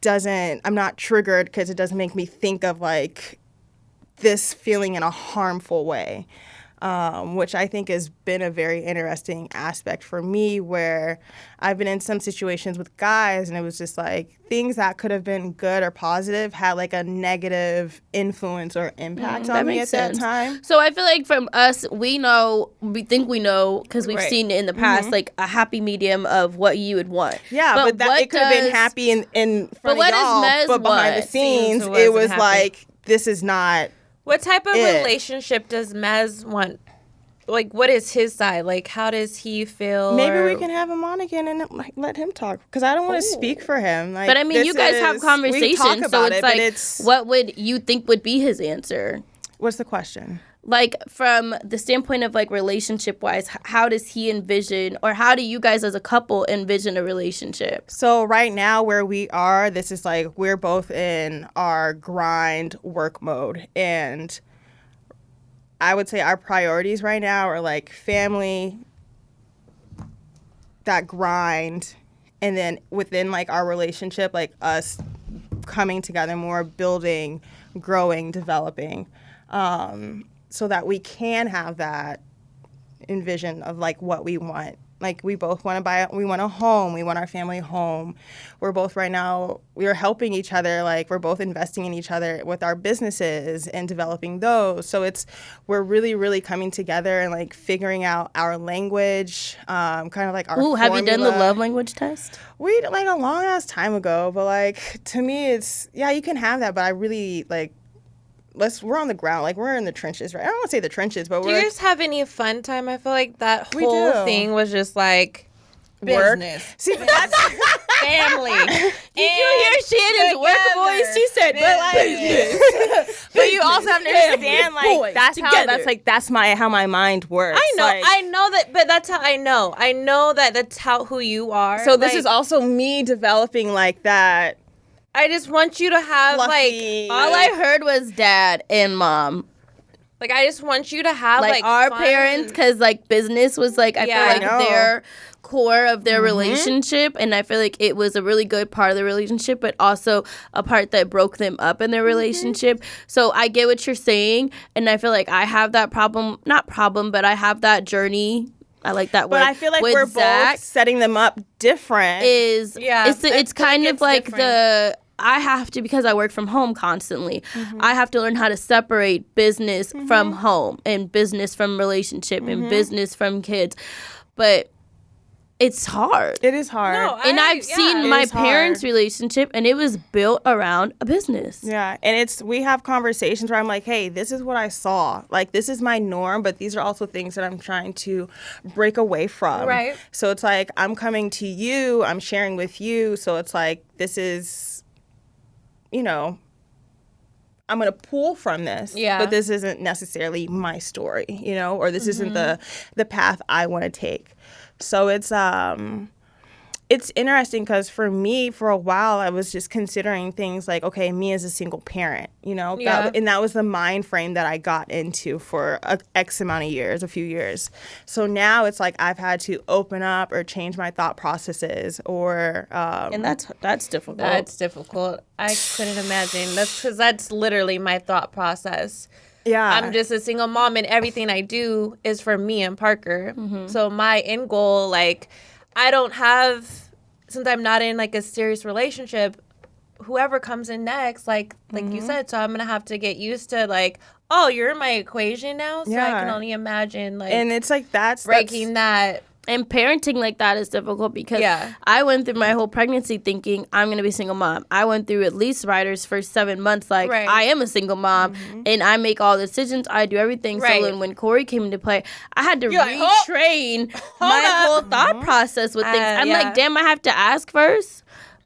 I'm not triggered because it doesn't make me think of like this feeling in a harmful way, which I think has been a very interesting aspect for me, where I've been in some situations with guys and it was just like things that could have been good or positive had like a negative influence or impact on me at that time. So I feel like from us, we think we know, because we've Right. seen it in the past, like a happy medium of what you would want. Yeah, but that, what it could have been does- happy in front what of y'all, does Mez but behind the want? scenes, It it wasn't was happy. like, this is not. What type of It. relationship does Mez want? Like, what is his side? Like, how does he feel? Maybe or- we can have him on again and like let him talk, because I don't want to speak for him. Like, But I mean, this you guys have we conversations, talk so about it's it, but like, what would you think would be his answer? what's the question? Like, from the standpoint of like relationship wise, how does he envision, or how do you guys as a couple envision a relationship? So right now where we are, this is like we're both in our grind work mode, and I would say our priorities right now are like family, that grind, and then within like our relationship, like us coming together more, building, growing, developing, so that we can have that envision of like what we want. Like, we both want we want a home, we want our family home. We're both right now, we are helping each other, like we're both investing in each other with our businesses and developing those. So we're really, really coming together and like figuring out our language, kind of like our Ooh, have you done the formula. love language test? We did like a long ass time ago, but like to me it's, yeah, you can have that, but I really like, we're on the ground, like we're in the trenches, right? I don't want to say the trenches, but Do we're you guys have any fun time? I feel like that We whole do. thing was just like work. business, See, but that's family. Did you hear Shannon's work voice? She said, But like, but you also have to understand, boys, like that's together. how my mind works. I know, Like, I know that, but that's how I know. I know that that's how who you are. so this Like, is also me developing like that. I just want you to have Fluffy. all I heard was dad and mom. like I just want you to have Like our fun. parents, because like business was like, I Yeah, feel I know. like their core of their relationship, and I feel like it was a really good part of the relationship, but also a part that broke them up in their relationship. So I get what you're saying, and I feel like I have that but I have that journey. I like that word. But I feel like with we're Zach both setting them up different. Yeah, it's kind like of it's like different. I have to, because I work from home constantly, I have to learn how to separate business from home, and business from relationship, and business from kids. But it's hard. It is hard. No, And I've seen It my is hard. parents' relationship, and it was built around a business. Yeah, and we have conversations where I'm like, hey, this is what I saw. Like, this is my norm, but these are also things that I'm trying to break away from. Right. So it's like, I'm coming to you, I'm sharing with you. So it's like, this is, you know, I'm going to pull from this. Yeah. But this isn't necessarily my story, you know, or this isn't the path I want to take. So it's interesting because for me, for a while, I was just considering things like, okay, me as a single parent, you know, Yeah. and that was the mind frame that I got into for X amount of years, a few years. So now it's like I've had to open up or change my thought processes or. And that's difficult. That's difficult. I couldn't imagine. That's because that's literally my thought process. Yeah. I'm just a single mom, and everything I do is for me and Parker. So my end goal, like, I don't have, since I'm not in like a serious relationship, whoever comes in next, like you said, so I'm gonna have to get used to like, oh, you're in my equation now, so I can Yeah. only imagine like And it's like that's breaking that. And parenting like that is difficult because Yeah. I went through my whole pregnancy thinking I'm going to be a single mom. I went through at least Ryder's first 7 months like Right. I am a single mom and I make all the decisions. I do everything. Right. So when Corey came into play, I had to You're like, "Oh, retrain my whole thought process with things. I'm yeah. like, damn, I have to ask first.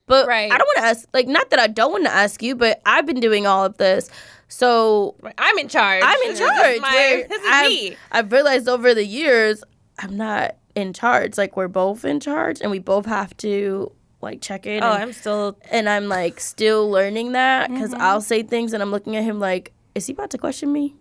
But Right. I don't want to ask, like, not that I don't want to ask you, but I've been doing all of this. So I'm in charge. I'm in charge. where This is me. I've realized over the years I'm not in charge. Like we're both in charge, and we both have to like check in. Oh, and, I'm still. and I'm like still learning that because I'll say things, and I'm looking at him like, is he about to question me?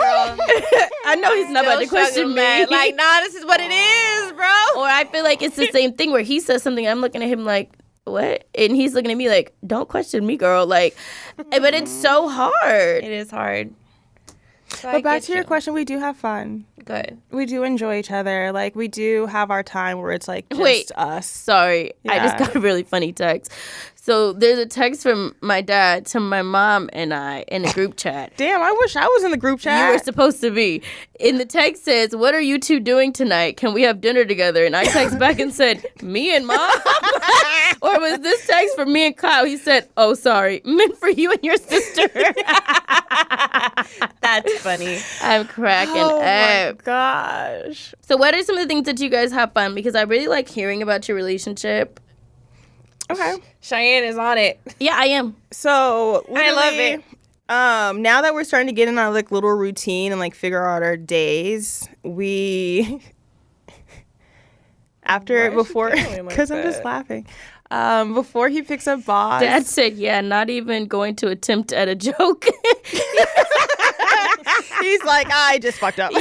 I know he's not about to question me. Like, nah, this is what it is, bro. Or I feel like it's the same thing where he says something, I'm looking at him like, what? And he's looking at me like, don't question me, girl. Like, but it's so hard. It is hard. So But back to your question, we do have fun. Good. We do enjoy each other. Like, we do have our time where it's like just Wait. us. Sorry, I just Yeah. got a really funny text. So there's a text from my dad to my mom and I in a group chat. Damn, I wish I was in the group chat. You were supposed to be. And the text says, what are you two doing tonight? Can we have dinner together? And I text back and said, me and mom? Or was this text for me and Kyle? He said, oh, sorry, meant for you and your sister. That's funny. I'm cracking Oh my up. gosh. So what are some of the things that you guys have fun? Because I really like hearing about your relationship. Okay. Cheyenne is on it. Yeah, I am. So I love literally, now that we're starting to get in our like little routine and like figure out our days, we before because I'm just laughing. Before he picks up Boss, Dad said, yeah, not even going to attempt at a joke. he's like, I just fucked up.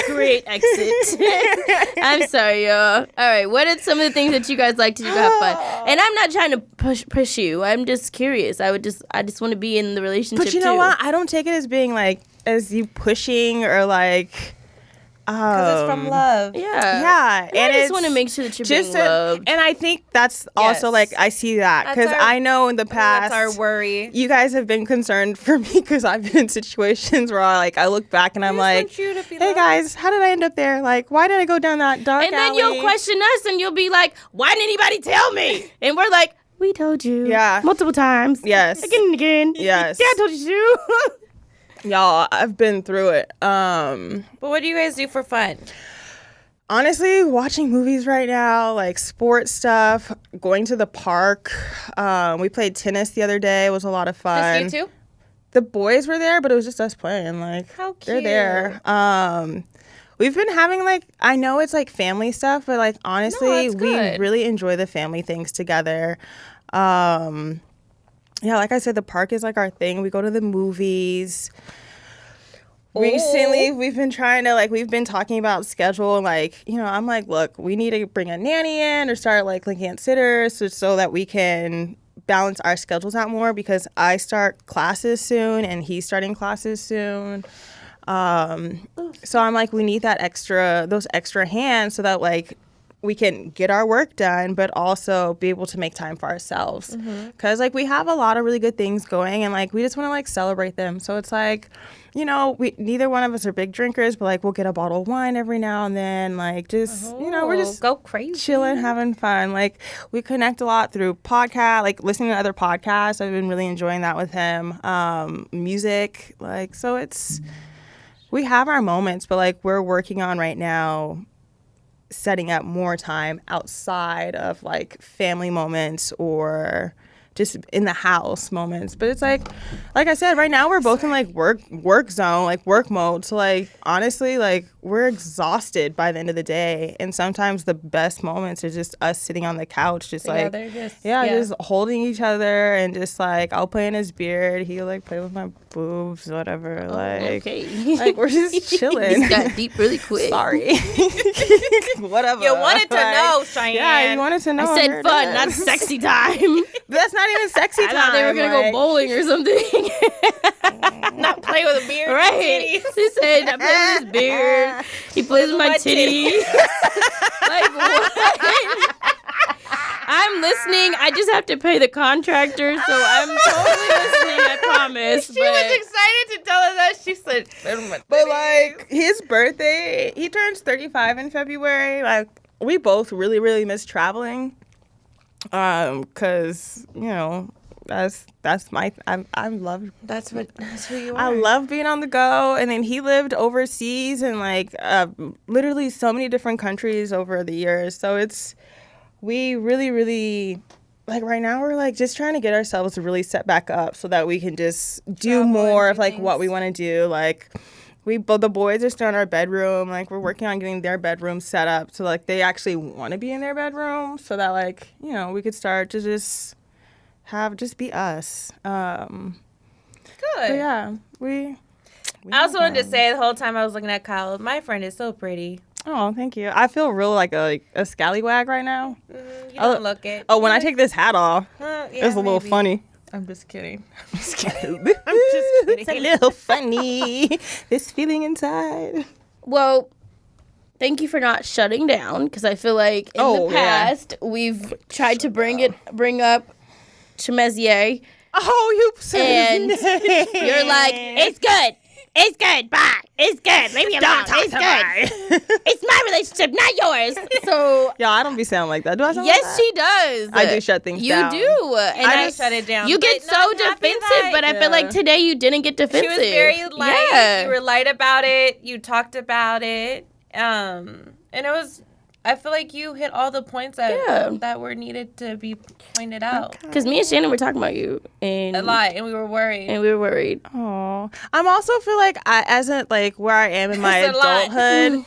Great exit. I'm sorry, y'all. All right, what are some of the things that you guys like to do to have fun? And I'm not trying to push you. I'm just curious. I just want to be in the relationship But you know too. what? I don't take it as being like as you pushing or like. Because it's from love. Yeah. Yeah, And I just want to make sure that you're being loved. and I think that's also Yes. like I see that That's because our- I know in the past That's our worry. you guys have been concerned for me because I've been in situations where I look back and I'm like, want you to be hey loved. guys, how did I end up there? Like, why did I go down that dark And then alley? you'll question us and you'll be like, why didn't anybody tell me? And we're like, we told you. Yeah. Multiple times. Yes. Again and again. Yes. Dad told you to. Y'all, I've been through it. But what do you guys do for fun? Honestly, watching movies right now, like sports stuff, going to the park. We played tennis the other day. It was a lot of fun. Just you two? The boys were there, but it was just us playing. Like, How they're there. We've been having like, I know it's like family stuff, but like honestly, it's we good. really enjoy the family things together. Yeah, like I said, the park is like our thing. We go to the movies. Recently, we've been trying to we've been talking about schedule. Like, you know, I'm like, look, we need to bring a nanny in or start like looking at sitters so that we can balance our schedules out more because I start classes soon and he's starting classes soon. So I'm like, we need those extra hands so that like we can get our work done, but also be able to make time for ourselves. Because, like, we have a lot of really good things going, and, like, we just want to, like, celebrate them. So it's like, you know, neither one of us are big drinkers, but, like, we'll get a bottle of wine every now and then. Like, just, you know, we're just go crazy, chilling, having fun. Like, we connect a lot through podcast, like, listening to other podcasts. I've been really enjoying that with him. Music, like, so it's, we have our moments, but, like, we're working on right now setting up more time outside of, like, family moments or just in the house moments. But it's like I said, right now we're both in, like, work zone, like, work mode. So, like, honestly, like, we're exhausted by the end of the day. And sometimes the best moments are just us sitting on the couch, just together, like, just holding each other, and just, like, I'll play in his beard, he'll, like, play with my boobs, whatever. Like, Okay. like, we're just chilling. This got deep really quick. Sorry. Whatever. You wanted to Like, know, Cheyenne. Yeah, you wanted to know. I said Here it fun, is. not sexy time. That's not even sexy I time. thought they were gonna go bowling or something. Not play with a beard. Right. She said, I play with his beard. He plays with my titties. Like, what? I'm listening. I just have to pay the contractor, so I'm totally listening, I promise. She was excited to tell us that. She said, But, like, his birthday, he turns 35 in February. Like, we both really, really miss traveling. Cause, you know, that's my, I love. that's who you are. I love being on the go. And then he lived overseas in, like, literally so many different countries over the years. So we really, really, like, right now we're, like, just trying to get ourselves really set back up so that we can just do more of, like, what we want to do. Like, the boys are still in our bedroom. Like, we're working on getting their bedroom set up so, like, they actually want to be in their bedroom so that, like, you know, we could start to just be us. Good. But yeah, we I also wanted to say the whole time I was looking at Kyle, my friend is so pretty. Oh, thank you. I feel real like a scallywag right now. You don't look it. Oh, when I take this hat off, Yeah, it's a little maybe. funny. I'm just kidding. I'm just kidding. kidding. It's a little funny. This feeling inside. Well, thank you for not shutting down, because I feel like in the past we've tried to bring up Chemesier, Oh, you said and his name. you're like, it's good. It's good. Bye. It's good. Leave me alone. It's good. It's my relationship, not yours. So Y'all, I don't be sounding like that. Do I sound yes, like that? she does. I do shut things down. You do. And I just shut it down. You get But so no, I'm happy defensive, that- but I feel like today you didn't get defensive. She was very light. Yeah. You were light about it. You talked about it. And it was, I feel like you hit all the points that were needed to be pointed out. Because me and Shannon were talking about you. And A lot. And we were worried. And we were worried. Oh, I'm also feel like like where I am in my It's a lot. adulthood,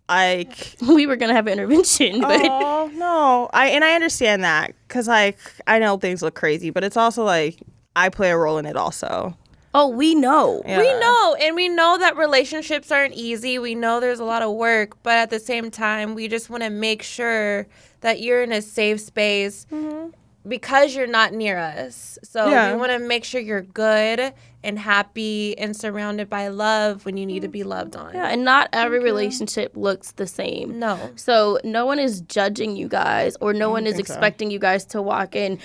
like, We were going to have an intervention. But oh no, I understand that because, like, I know things look crazy, but it's also like I play a role in it also. oh, we know. Yeah. We know, and we know that relationships aren't easy. We know there's a lot of work, but at the same time, we just want to make sure that you're in a safe space because you're not near us. So Yeah. we want to make sure you're good and happy and surrounded by love when you need to be loved on. Yeah, and not every relationship looks the same. No. So no one is judging you guys, or no one is think so. expecting you guys to walk in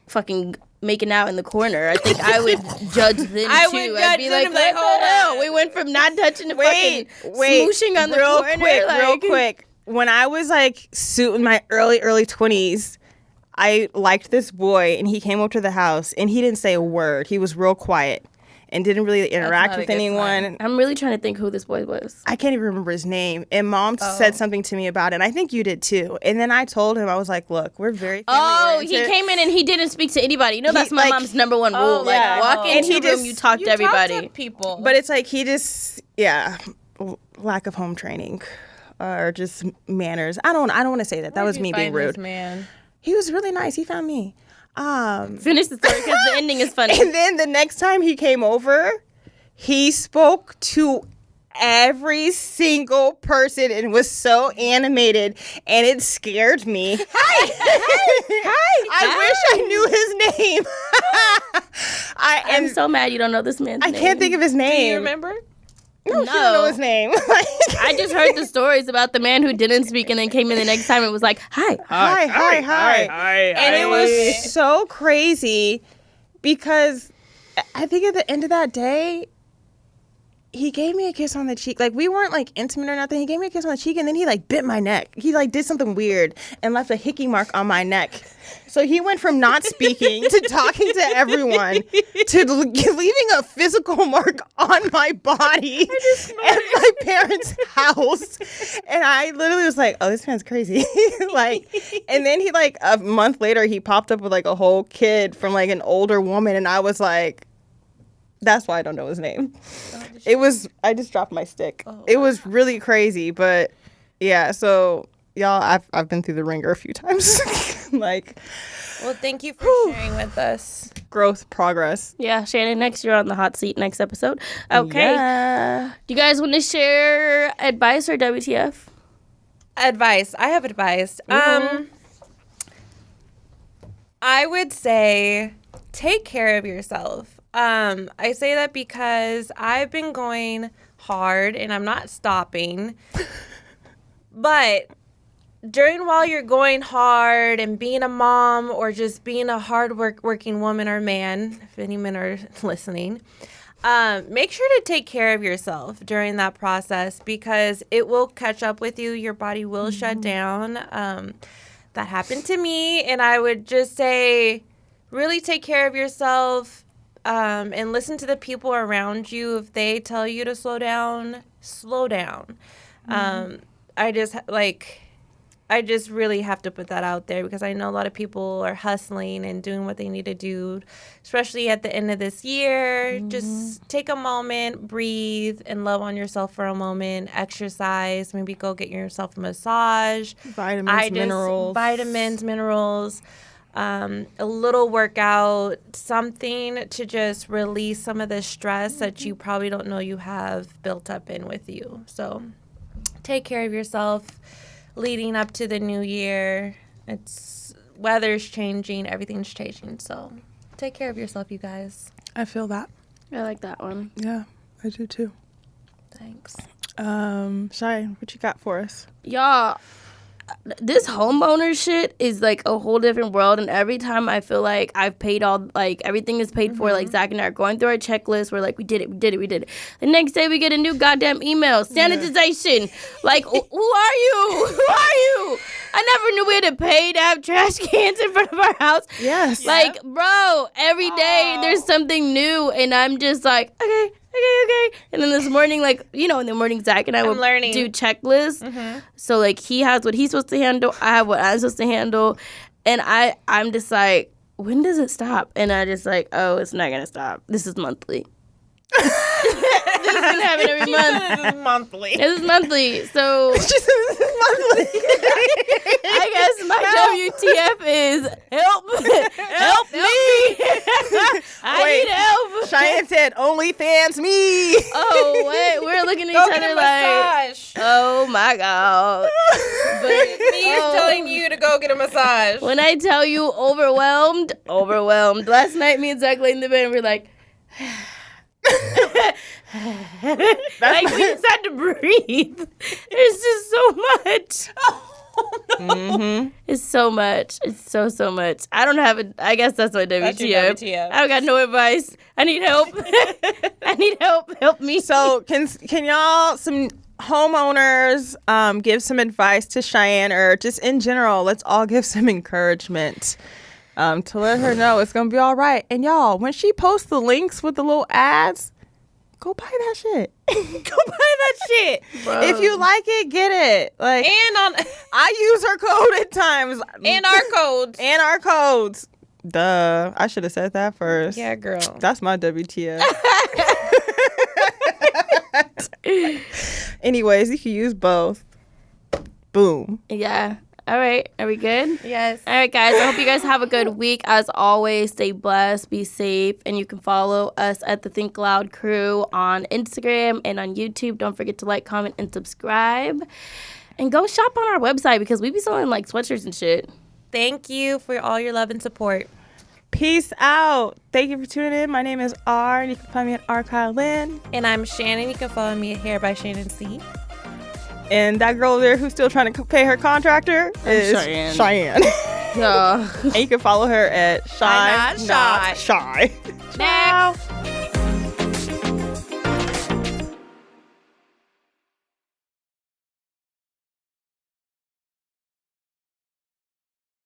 fucking making out in the corner. I think I would judge them I too. would I'd judge be them like, and be like, what hold the hell? on. We went from not touching to fucking smooshing on the real corner. quick, real like, quick. When I was like in my early 20s, I liked this boy, and he came up to the house, and he didn't say a word. He was real quiet and didn't really interact not a with good anyone. sign. I'm really trying to think who this boy was. I can't even remember his name. And Mom said something to me about it, and I think you did too. And then I told him, I was like, look, we're very Oh, he family-oriented. came in and he didn't speak to anybody. You know, that's my like- mom's number one rule. Oh, Like, yeah. walk And into he the room, just- you talk You to everybody. talk to people. But it's like he just, lack of home training or just manners. I don't want to say that. That was me being rude. Man. He was really nice. He found me. Finish the story because the ending is funny. And then the next time he came over, he spoke to every single person and was so animated, and it scared me. Hi. I wish I knew his name. I'm so mad you don't know this man's name. I can't think of his name. Do you remember? No, she don't know his name. I just heard the stories about the man who didn't speak and then came in the next time and was like, hi. And it was so crazy because I think at the end of that day, he gave me a kiss on the cheek. Like, we weren't, like, intimate or nothing. He gave me a kiss on the cheek, and then he, like, bit my neck. He, like, did something weird and left a hickey mark on my neck. So he went from not speaking to talking to everyone to leaving a physical mark on my body at my parents' house. And I literally was like, oh, this man's crazy. Like, and then he, like, a month later, he popped up with, like, a whole kid from, like, an older woman. And I was like, that's why I don't know his name. I just dropped my stick. Oh, it was really crazy, but yeah, so y'all, I've been through the ringer a few times. Like, well, thank you for sharing with us. Growth, progress. Yeah, Shannon, next you're on the hot seat next episode. Okay. Yeah. Do you guys want to share advice or WTF? Advice. I have advice. I would say take care of yourself. I say that because I've been going hard and I'm not stopping. But while you're going hard and being a mom or just being a hard working woman or man, if any men are listening, make sure to take care of yourself during that process because it will catch up with you. Your body will shut down. That happened to me, and I would just say really take care of yourself. And listen to the people around you. If they tell you to slow down, slow down. I just really have to put that out there because I know a lot of people are hustling and doing what they need to do, especially at the end of this year. Just take a moment, breathe, and love on yourself for a moment. Exercise, maybe go get yourself a massage. Vitamins, minerals. A little workout, something to just release some of the stress that you probably don't know you have built up in with you. So take care of yourself leading up to the new year. Weather's changing, everything's changing. So take care of yourself, you guys. I feel that. I like that one. Yeah, I do too. Thanks. Cheyenne, what you got for us? Y'all, this homeowner shit is like a whole different world, and every time I feel like I've paid all, like everything is paid for, like Zach and I are going through our checklist, we're like, we did it. The next day we get a new goddamn email, sanitization. Like, who are you? I never knew we had to pay to have trash cans in front of our house. Yes. Like, bro, every day there's something new, and I'm just like, okay. And then this morning, like, in the morning, Zach and I would do checklists. So, like, he has what he's supposed to handle. I have what I'm supposed to handle. And I'm just like, when does it stop? And I just like, oh, it's not going to stop. This is monthly. This is going to happen every month. This is monthly. This is monthly. So, I guess my WTF is help me. I need help. Cheyenne said, OnlyFans me. Oh, wait. We're looking at each other like, oh, my God. But me is telling you to go get a massage. When I tell you overwhelmed. Last night, me and Zach lay in the bed and we're like, like we just had to breathe. There's just so much. It's so much. It's so much. I don't have it. I guess that's my WTF. That's your WTF. I don't got no advice. I need help. I need help. Help me. So can y'all, some homeowners, give some advice to Cheyenne, or just in general, let's all give some encouragement to let her know it's gonna be all right. And y'all, when she posts the links with the little ads, go buy that shit. Bro. If you like it, get it. Like, And I use her code at times. and our codes. Duh. I should have said that first. Yeah, girl. That's my WTF. Anyways, you can use both. Boom. Yeah. All right. Are we good? Yes. All right, guys. I hope you guys have a good week. As always, stay blessed, be safe, and you can follow us at the Think Loud Crew on Instagram and on YouTube. Don't forget to like, comment, and subscribe. And go shop on our website because we be selling like sweatshirts and shit. Thank you for all your love and support. Peace out. Thank you for tuning in. My name is R, and you can find me at RKyleLynn. And I'm Shannon. You can follow me at Hair by Shannon C. And that girl there who's still trying to pay her contractor is Cheyenne. Yeah. And you can follow her at Shy. Not Shy. Ciao.